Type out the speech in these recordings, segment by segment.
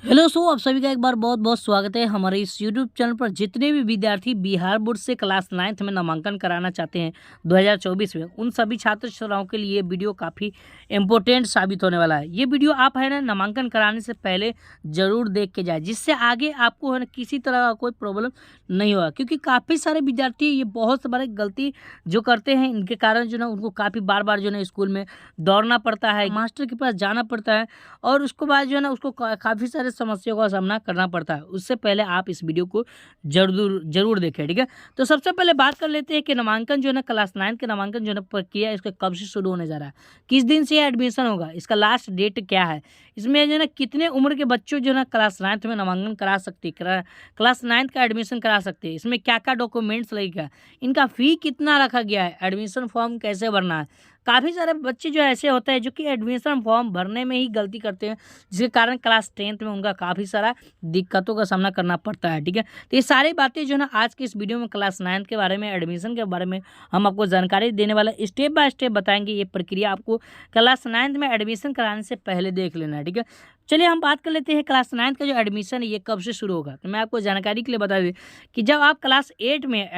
Hello आप सभी का एक बार बहुत बहुत स्वागत है हमारे इस यूट्यूब चैनल पर। जितने भी विद्यार्थी बिहार बोर्ड से क्लास 9th में नामांकन कराना चाहते हैं 2024 में, उन सभी छात्र छात्राओं के लिए ये वीडियो काफ़ी इम्पोर्टेंट साबित होने वाला है। ये वीडियो आप है ना नामांकन कराने से पहले ज़रूर देख के जाए, जिससे आगे आपको है ना किसी तरह का कोई प्रॉब्लम नहीं होगा। क्योंकि काफ़ी सारे विद्यार्थी ये बहुत बड़ी गलती जो करते हैं, इनके कारण जो ना उनको काफ़ी बार बार जो है स्कूल में दौड़ना पड़ता है, मास्टर के पास जाना पड़ता है, और उसके बाद जो है ना उसको काफ़ी सारे समस्याओं का सामना करना पड़ता है। उससे पहले आप इस वीडियो को ज़रूर देखें, ठीक है। तो सबसे पहले बात कर लेते हैं कि नामांकन जो है ना क्लास 9 के नामांकन जो है ना प्रक्रिया इसका कब से शुरू होने जा रहा है, किस दिन से एडमिशन होगा, इसका लास्ट डेट क्या है, इसमें जो है ना कितने उम्र के बच्चों जो है ना क्लास 9 में नामांकन करा सकते, क्लास 9 का एडमिशन करा सकते हैं, इसमें क्या क्या डॉक्यूमेंट्स लगेगा, इनका फ़ी कितना रखा गया है, एडमिशन फॉर्म कैसे भरना है। काफ़ी सारे बच्चे जो ऐसे होते हैं जो कि एडमिशन फॉर्म भरने में ही गलती करते हैं, जिसके कारण क्लास 10th में उनका काफ़ी सारा दिक्कतों का सामना करना पड़ता है, ठीक है। तो ये सारी बातें जो है ना आज के इस वीडियो में क्लास 9th के बारे में, एडमिशन के बारे में हम आपको जानकारी देने वाला, स्टेप बाय स्टेप बताएंगे। ये प्रक्रिया आपको क्लास 9th में एडमिशन कराने से पहले देख लेना है, ठीक है। चलिए हम बात कर लेते हैं क्लास 9th का जो एडमिशन है ये कब से शुरू होगा। तो मैं आपको जानकारी के लिए बता दूँ कि जब आप क्लास 8 में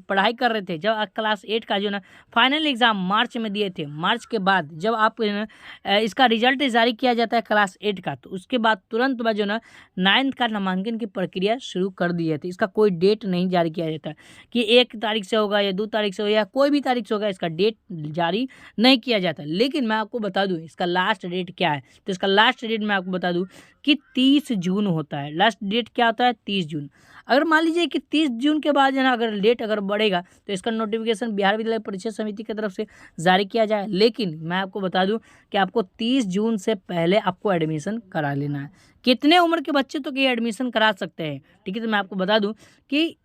पढ़ाई कर रहे थे, जब आप क्लास 8 का जो ना फाइनल एग्ज़ाम मार्च में दिए थे, मार्च के बाद जब आप इसका रिजल्ट जारी किया जाता है क्लास 8 का, तो उसके बाद तुरंत बाद जो ना 9th का नामांकन की प्रक्रिया शुरू कर दी जाती है। इसका कोई डेट नहीं जारी किया जाता कि 1 तारीख से होगा या 2 तारीख से होगा या कोई भी तारीख से होगा, इसका डेट जारी नहीं किया जाता। लेकिन मैं आपको बता दूँ इसका लास्ट डेट क्या है। तो इसका लास्ट डेट मैं आपको बता दूं कि 30 जून होता है। लास्ट डेट क्या होता है? 30 जून। अगर मान लीजिए कि 30 जून के बाद जो है अगर डेट अगर बढ़ेगा तो इसका नोटिफिकेशन बिहार विद्यालय परीक्षा समिति की तरफ से जारी किया जाए। लेकिन मैं आपको बता दूं कि आपको 30 जून से पहले आपको एडमिशन करा लेना है। कितने उम्र के बच्चे तो ये एडमिशन करा सकते हैं, ठीक है। तो मैं आपको बता दूं कि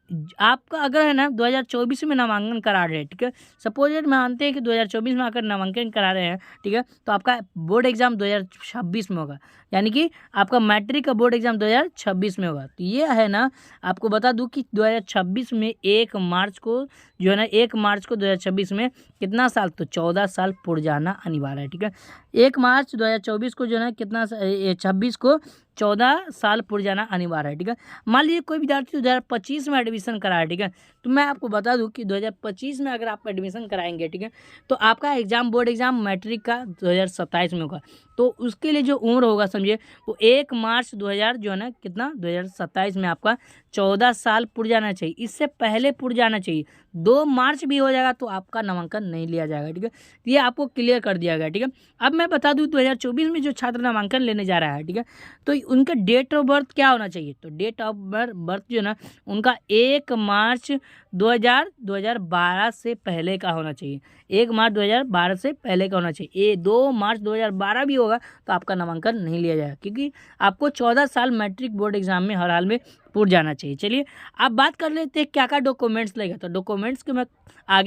आपका अगर है ना 2024 में नामांकन करा रहे हैं, ठीक है, सपोज मानते हैं कि 2024 में अगर नामांकन करा रहे हैं, ठीक है, तो आपका बोर्ड एग्जाम 2026 में होगा, यानी कि आपका मैट्रिक का बोर्ड एग्जाम 2026 में होगा। तो ये है ना, आपको बता दूं कि 2026 में 1 मार्च को जो है ना 1 मार्च को 2026 में कितना साल, तो 14 साल पुर जाना अनिवार्य है, ठीक है। 1 मार्च 2024 को जो है कितना 26 को 14 साल पुर जाना अनिवार्य है, ठीक है। मान लीजिए कोई विद्यार्थी 2025 में एडमिशन कराए, ठीक है, तो मैं आपको बता दूं कि 2025 में अगर आप एडमिशन कराएंगे, ठीक है, तो आपका एग्जाम बोर्ड एग्जाम मैट्रिक का 2027 में होगा। तो उसके लिए जो उम्र होगा समझिए वो 1 मार्च 2000 जो है ना कितना 2027 में आपका 14 साल पुर जाना चाहिए। इससे पहले पुर जाना चाहिए। 2 मार्च भी हो जाएगा तो आपका नामांकन नहीं लिया जाएगा, ठीक है। ये आपको क्लियर कर दिया गया, ठीक है। अब मैं बता दूं 2024 में जो छात्र नामांकन लेने जा रहा है, ठीक है, तो उनका डेट ऑफ बर्थ क्या होना चाहिए। तो डेट ऑफ बर्थ जो है ना उनका 1 मार्च 2012 से पहले का होना चाहिए। 1 मार्च 2012 से पहले का होना चाहिए। 2 मार्च 2012 भी होगा तो आपका नामांकन नहीं लिया जाएगा, क्योंकि आपको 14 साल मैट्रिक बोर्ड एग्जाम में हर हाल में पुर जाना चाहिए। चलिए अब बात कर लेते हैं क्या क्या डॉक्यूमेंट्स लगेगा। तो डॉक्यूमेंट्स के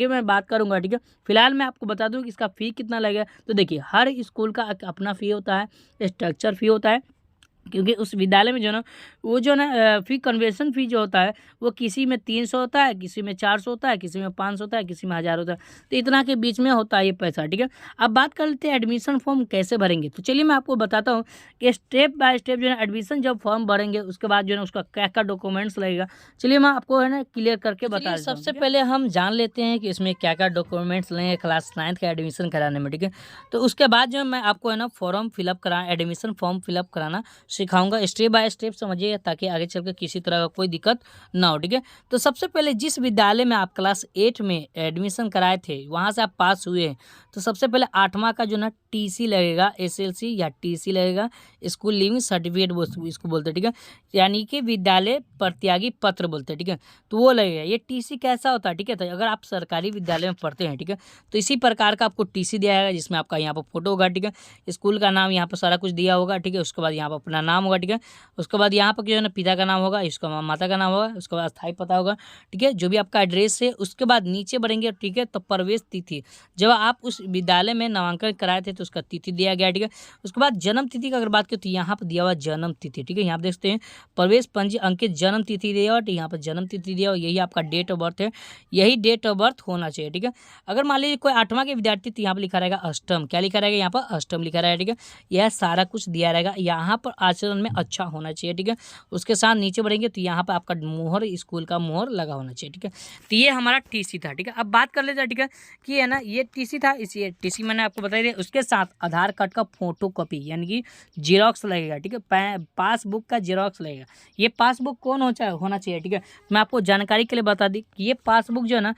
मैं बात करूंगा, ठीक है। फिलहाल मैं आपको बता दूं कि इसका फ़ी कितना लगेगा। तो देखिए हर स्कूल का अपना फ़ी होता है, स्ट्रक्चर फ़ी होता है, क्योंकि उस विद्यालय में जो ना वो जो ना फ़ी कन्वर्शन फ़ी जो होता है वो किसी में 300 होता है, किसी में 400 होता है, किसी में 500 होता है, किसी में 1000 होता है। तो इतना के बीच में होता है ये पैसा, ठीक है। अब बात कर लेते हैं एडमिशन फॉर्म कैसे भरेंगे। तो चलिए मैं आपको बताता हूँ कि स्टेप बाय स्टेप जो है एडमिशन जब फॉर्म भरेंगे उसके बाद जो है उसका क्या क्या डॉक्यूमेंट्स लगेगा। चलिए मैं आपको है ना क्लियर करके बता देता हूँ। सबसे पहले हम जान लेते हैं कि इसमें क्या क्या डॉक्यूमेंट्स लगेंगे क्लास 9th का एडमिशन कराने में, ठीक है। तो उसके बाद जो मैं आपको है ना फॉर्म फिलअप करा एडमिशन फॉर्म फिलअप कराना सिखाऊंगा। स्टेप बाय स्टेप समझिएगा ताकि आगे चलकर किसी तरह का कोई दिक्कत ना हो, ठीक है। तो सबसे पहले जिस विद्यालय में आप क्लास 8 में एडमिशन कराए थे वहाँ से आप पास हुए हैं, तो सबसे पहले 8वां का जो ना टीसी लगेगा, एसएलसी या टीसी लगेगा, स्कूल लिविंग सर्टिफिकेट इसको बोलते हैं, ठीक है, यानी कि विद्यालय प्रत्यागी पत्र बोलते हैं, ठीक है। तो वो लगेगा। ये टीसी कैसा होता है, ठीक है। तो अगर आप सरकारी विद्यालय में पढ़ते हैं, ठीक है, तो इसी प्रकार का आपको टीसी दिया जाएगा, जिसमें आपका यहाँ पर फोटो होगा, ठीक है, स्कूल का नाम यहाँ पर सारा कुछ दिया होगा, ठीक है। उसके बाद यहाँ पर अपना नाम होगा, ठीक है। उसके बाद यहाँ पर जो है ना पिता का नाम होगा, इसका माता का नाम होगा, उसके बाद स्थायी पता होगा, ठीक है, जो भी आपका एड्रेस है। उसके बाद नीचे बढ़ेंगे, ठीक है, तो प्रवेश तिथि, जब आप उस विद्यालय में नामांकन कराए थे तो उसका तिथि दिया गया, ठीक है। उसके बाद जन्म तिथि का अगर बात करें तो यहाँ पर दिया हुआ जन्म तिथि, ठीक है। यहाँ पर देखते हैं प्रवेश पंजी अंकित जन्म तिथि दिया हुआ, यहाँ पर जन्म तिथि दिया हुआ, यही आपका डेट ऑफ बर्थ है, यही डेट ऑफ बर्थ होना चाहिए, ठीक है। अगर मान लीजिए कोई 8वां के विद्यार्थी तो यहाँ पर लिखा रहेगा अष्टम, क्या लिखा रहेगा यहाँ पर अष्टम लिखा रहेगा, ठीक है। यह सारा कुछ दिया रहेगा। यहाँ पर आज आचरण में अच्छा होना चाहिए, ठीक है। उसके साथ नीचे बढ़ेंगे तो यहाँ पर आपका मोहर, स्कूल का मोहर लगा होना चाहिए, ठीक है। तो ये हमारा टीसी था, ठीक है। अब बात कर लेते हैं, ठीक है, कि है ना ये टीसी था, इसी टीसी मैंने आपको बता दिया। उसके साथ आधार कार्ड का फोटो कॉपी यानी कि जीरोक्स लगेगा, ठीक है। पासबुक का जीरोक्स लगेगा। ये पासबुक कौन होना चाहिए, ठीक है। मैं आपको जानकारी के लिए बता दी कि ये पासबुक जो है ना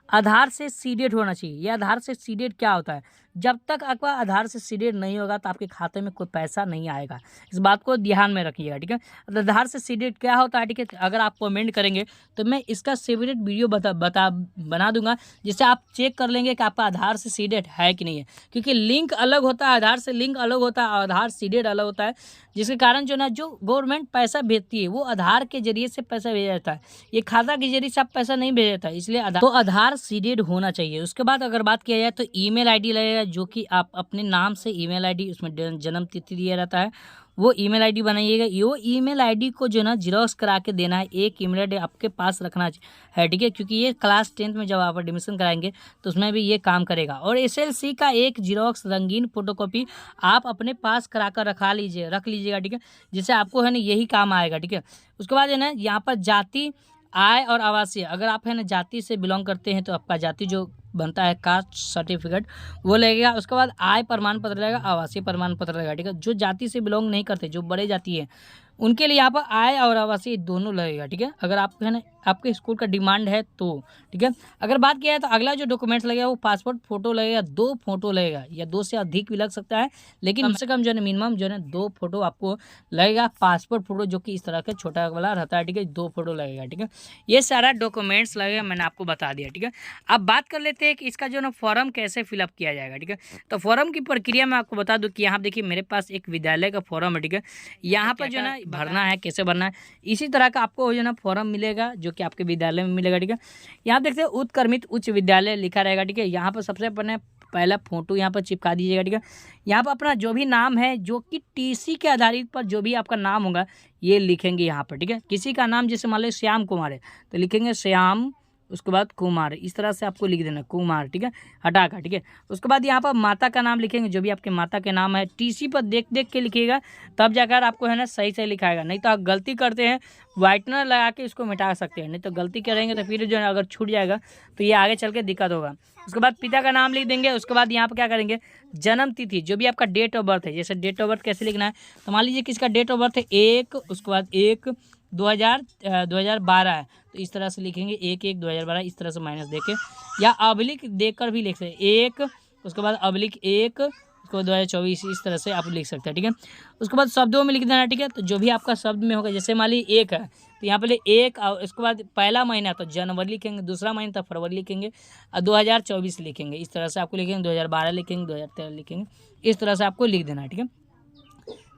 आधार से सीडेड होना चाहिए। ये आधार से सीडेड क्या होता है, जब तक आपका आधार से सीडेड नहीं होगा तो आपके खाते में कोई पैसा नहीं आएगा। इस बात को ध्यान में रखिएगा, ठीक है। आधार से सीडेड क्या होता है, ठीक है। अगर आप कमेंट करेंगे तो मैं इसका सेपरेट वीडियो बना दूंगा, जिससे आप चेक कर लेंगे कि आपका आधार से सीडेड है कि नहीं है। क्योंकि लिंक अलग होता है, आधार से लिंक अलग होता है, आधार सीडेड अलग होता है, जिसके कारण जो ना जो गवर्नमेंट पैसा भेजती है वो आधार के जरिए से पैसा भेजा जाता है। ये खाता के जरिए से आप पैसा नहीं भेजा जाता है, इसलिए आधार सीडेड होना चाहिए। उसके बाद अगर बात किया जाए तो ईमेल आईडी लगेगा, जो कि आप अपने नाम से ईमेल आईडी, उसमें जन्म तिथि दिया रहता है, वो ईमेल आईडी बनाइएगा। वो ईमेल आईडी को जो ना जीरोक्स करा के देना है। एक ईमेल आईडी आपके पास रखना है, ठीक है, क्योंकि ये क्लास 10th में जब आप एडमिशन कराएंगे तो उसमें भी ये काम करेगा। और SLC का एक जीरोक्स रंगीन फोटोकॉपी आप अपने पास करा कर रख लीजिएगा, ठीक है, जिससे आपको है ना यही काम आएगा, ठीक है। उसके बाद है ना यहाँ पर जाति, आय और आवासीय, अगर आप है ना जाति से बिलोंग करते हैं तो आपका जाति जो बनता है कास्ट सर्टिफिकेट वो लगेगा। उसके बाद आय प्रमाण पत्र लगेगा, आवासीय प्रमाण पत्र लगेगा, ठीक है। जो जाति से बिलोंग नहीं करते, जो बड़े जाति है, उनके लिए यहाँ पर आय और आवासीय दोनों लगेगा, ठीक है। अगर आप है ना आपके स्कूल का डिमांड है तो, ठीक है। अगर बात किया है तो अगला जो डॉक्यूमेंट्स लगेगा वो पासपोर्ट फोटो लगेगा, 2 फोटो लगेगा, या 2 से अधिक भी लग सकता है, लेकिन कम से कम जो है मिनिमम जो है 2 फोटो आपको लगेगा। पासपोर्ट फोटो जो कि इस तरह का छोटा वाला रहता है, ठीक है, 2 फोटो लगेगा, ठीक है। ये सारा डॉक्यूमेंट्स लगेगा, मैंने आपको बता दिया, ठीक है। अब बात कर लेते हैं कि इसका जो ना फॉर्म कैसे फिलअप किया जाएगा, ठीक है। तो फॉर्म की प्रक्रिया मैं आपको बता दूं कि यहाँ देखिए मेरे पास एक विद्यालय का फॉर्म है, ठीक है। यहाँ पर जो ना भरना है, कैसे भरना है, इसी तरह का आपको जो ना फॉर्म मिलेगा, जो कि आपके विद्यालय में मिलेगा, ठीक है। यहाँ देखते हैं उत्क्रमित उच्च विद्यालय लिखा रहेगा, ठीक है। यहाँ पर सबसे पहला फोटो यहाँ पर चिपका दीजिएगा, ठीक है। यहाँ पर अपना जो भी नाम है, जो कि टीसी के आधारित पर जो भी आपका नाम होगा ये लिखेंगे यहाँ पर, ठीक है। किसी का नाम जैसे मान लो श्याम कुमार है तो लिखेंगे श्याम, उसके बाद कुमार, इस तरह से आपको लिख देना कुमार, ठीक है, हटा कर, ठीक है। उसके बाद यहाँ पर माता का नाम लिखेंगे, जो भी आपके माता के नाम है, टीसी पर देख देख के लिखिएगा, तब जाकर आपको है ना सही से लिखाएगा। नहीं तो आप गलती करते हैं वाइटनर लगा के इसको मिटा सकते हैं, नहीं तो गलती करेंगे तो फिर जो है अगर छूट जाएगा तो ये आगे चल के दिक्कत होगा। उसके बाद पिता का नाम लिख देंगे। उसके बाद यहाँ पर क्या करेंगे, जन्म तिथि, जो भी आपका डेट ऑफ बर्थ है, जैसे डेट ऑफ बर्थ कैसे लिखना है, तो मान लीजिए किसका डेट ऑफ बर्थ है 1, उसके बाद 1/2012 है, तो इस तरह से लिखेंगे 1/1/2012, इस तरह से माइनस देके, या अब्लिक देकर भी लिख सकते हैं 1, उसके बाद अब्लिक 1, उसके बाद 2024, इस तरह से आप लिख सकते हैं, ठीक है। उसके बाद शब्दों में लिख देना, ठीक है। तो जो भी आपका शब्द में होगा, जैसे मान लीजिए 1 है तो यहाँ पे 1, और इसके बाद पहला महीना तो जनवरी लिखेंगे, दूसरा महीना तो फरवरी लिखेंगे, और 2024 लिखेंगे, इस तरह से आपको लिखेंगे, 2012 लिखेंगे, 2013 लिखेंगे, इस तरह से आपको लिख देना है, ठीक है।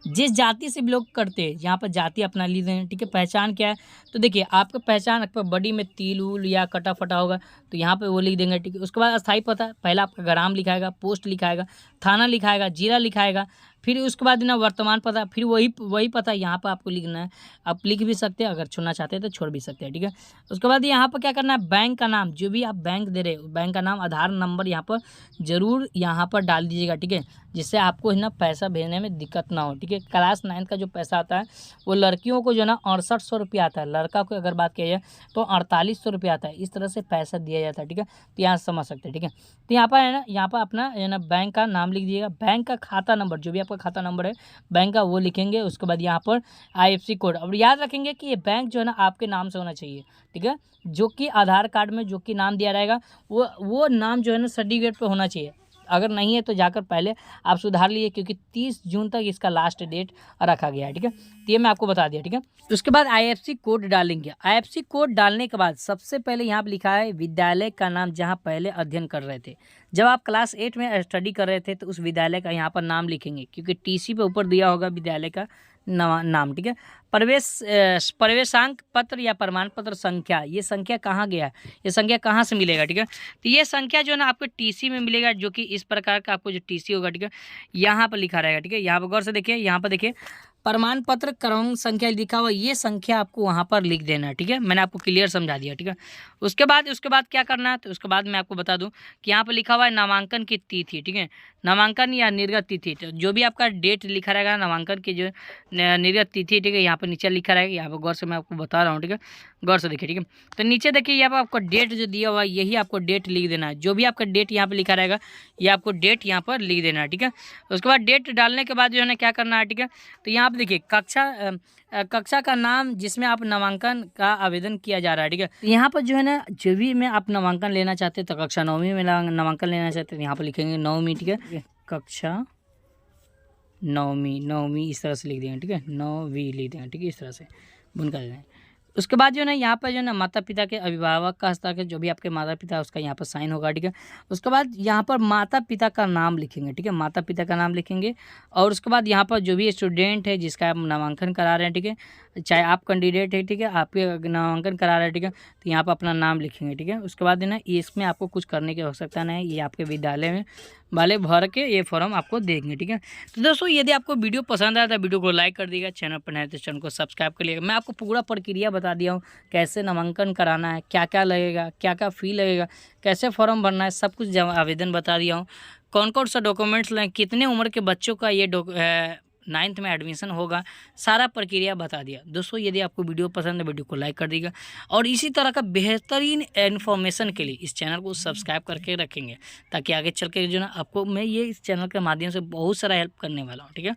जिस जाति से बिलोंग करते हैं, यहाँ पर जाति अपना ली दें, ठीक है। पहचान क्या है, तो देखिए आपका पहचान आपका बॉडी में तिल उल या कटा फटा होगा तो यहाँ पे वो लिख देंगे, ठीक है। उसके बाद अस्थायी पता, पहला आपका ग्राम लिखाएगा, पोस्ट लिखाएगा, थाना लिखाएगा, जिला लिखाएगा, फिर उसके बाद ना वर्तमान पता, फिर वही पता यहाँ पर आपको लिखना है। आप लिख भी सकते हैं, अगर छोड़ना चाहते हैं तो छोड़ भी सकते हैं, ठीक है। उसके बाद यहाँ पर क्या करना है, बैंक का नाम, जो भी आप बैंक दे रहे हो बैंक का नाम, आधार नंबर यहाँ पर जरूर यहाँ पर डाल दीजिएगा, ठीक है, जिससे आपको है ना पैसा भेजने में दिक्कत ना हो, ठीक है। क्लास 9 का जो पैसा आता है वो लड़कियों को जो ना 6800 रुपया आता है, लड़का को अगर बात किया जाए तो 4800 रुपया आता है, इस तरह से पैसा दिया जाता है, ठीक है। तो यहाँ समझ सकते हैं, ठीक है। तो यहाँ पर है ना, यहाँ पर अपना है ना बैंक का नाम लिख दीजिएगा, बैंक का खाता नंबर, जो भी आपका खाता नंबर है बैंक का वो लिखेंगे। उसके बाद यहाँ पर IFSC कोड, अब याद रखेंगे कि ये बैंक जो है ना आपके नाम से होना चाहिए, ठीक है। जो कि आधार कार्ड में जो कि नाम दिया रहेगा वो नाम जो है ना सर्टिफिकेट पे होना चाहिए। अगर नहीं है तो जाकर पहले आप सुधार लीजिए, क्योंकि 30 जून तक इसका लास्ट डेट रखा गया है, ठीक है। तो ये मैं आपको बता दिया, ठीक है। उसके बाद IFSC कोड डालेंगे। IFSC कोड डालने के बाद सबसे पहले यहाँ पर लिखा है विद्यालय का नाम, जहाँ पहले अध्ययन कर रहे थे। जब आप क्लास 8 में स्टडी कर रहे थे तो उस विद्यालय का यहाँ पर नाम लिखेंगे, क्योंकि TC पे ऊपर दिया होगा विद्यालय का नाम, ठीक है। प्रवेशांक पत्र या प्रमाण पत्र संख्या, ये संख्या कहाँ गया, ये संख्या कहाँ से मिलेगा, ठीक है। तो ये संख्या जो है ना आपको TC में मिलेगा, जो कि इस प्रकार का आपको जो TC होगा, ठीक है, यहाँ पर लिखा रहेगा, ठीक है। यहाँ पर गौर से देखिए, यहाँ पर देखिए प्रमाण पत्र क्रमांक संख्या लिखा हुआ, ये संख्या आपको वहाँ पर लिख देना है, ठीक है। मैंने आपको क्लियर समझा दिया, ठीक है। उसके बाद क्या करना है, तो उसके बाद मैं आपको बता दूं कि यहाँ पर लिखा हुआ है नामांकन की तिथि, ठीक है। नामांकन या निर्गत तिथि, तो जो भी आपका डेट लिखा रहेगा नामांकन की जो निर्गत तिथि, ठीक है, यहाँ पर नीचे लिखा रहेगा। यहाँ पर गौर से मैं आपको बता रहा हूँ, ठीक है, गौर से देखिए, ठीक है। तो नीचे देखिए यहाँ पर आपको डेट जो दिया हुआ है, यही आपको डेट लिख देना है। जो भी आपका डेट यहाँ पर लिखा रहेगा, ये आपको डेट यहाँ पर लिख देना है, ठीक है। उसके बाद डेट डालने के बाद जो है ना क्या करना है, ठीक है। तो यहाँ पर देखिए कक्षा का नाम जिसमें आप नामांकन का आवेदन किया जा रहा है, ठीक है। तो यहाँ पर जो है ना जो भी में आप नामांकन लेना चाहते हैं, तो कक्षा 9वीं में नामांकन लेना चाहते हैं, यहाँ पर लिखेंगे 9वीं, ठीक है। कक्षा 9वीं इस तरह से लिख देंगे, ठीक है। 9वीं लिख देंगे, ठीक है, इस तरह से बुनकर देंगे। उसके बाद जो है ना यहाँ पर जो है ना माता पिता के अभिभावक का हस्ताक्षर, जो भी आपके माता पिता है उसका यहाँ पर साइन होगा, ठीक है। उसके बाद यहाँ पर माता पिता का नाम लिखेंगे, ठीक है, माता पिता का नाम लिखेंगे। और उसके बाद यहाँ पर जो भी स्टूडेंट है जिसका आप नामांकन करा रहे हैं, ठीक है, चाहे आप कैंडिडेट है, ठीक है, आपके नामांकन करा रहे हैं, ठीक है, तो यहाँ पर अपना नाम लिखेंगे, ठीक है। उसके बाद है ना इसमें आपको कुछ करने की आवश्यकता नहीं है, ये आपके विद्यालय में वाले भर के ये फॉर्म आपको देंगे, ठीक है। तो दोस्तों यदि आपको वीडियो पसंद आया तो वीडियो को लाइक कर दीजिएगा, चैनल पर नए तो चैनल को सब्सक्राइब कर लिएगा। मैं आपको पूरा प्रक्रिया बता दिया हूँ, कैसे नामांकन कराना है, क्या क्या लगेगा, क्या क्या फ़ी लगेगा, कैसे फॉर्म भरना है, सब कुछ आवेदन बता दिया हूँ। कौन कौन सा डॉक्यूमेंट्स लें, कितने उम्र के बच्चों का ये 9th में एडमिशन होगा, सारा प्रक्रिया बता दिया। दोस्तों यदि आपको वीडियो पसंद है वीडियो को लाइक कर दीजिएगा, और इसी तरह का बेहतरीन इन्फॉर्मेशन के लिए इस चैनल को सब्सक्राइब करके रखेंगे, ताकि आगे चल के जो ना आपको मैं ये इस चैनल के माध्यम से बहुत सारा हेल्प करने वाला हूँ, ठीक है।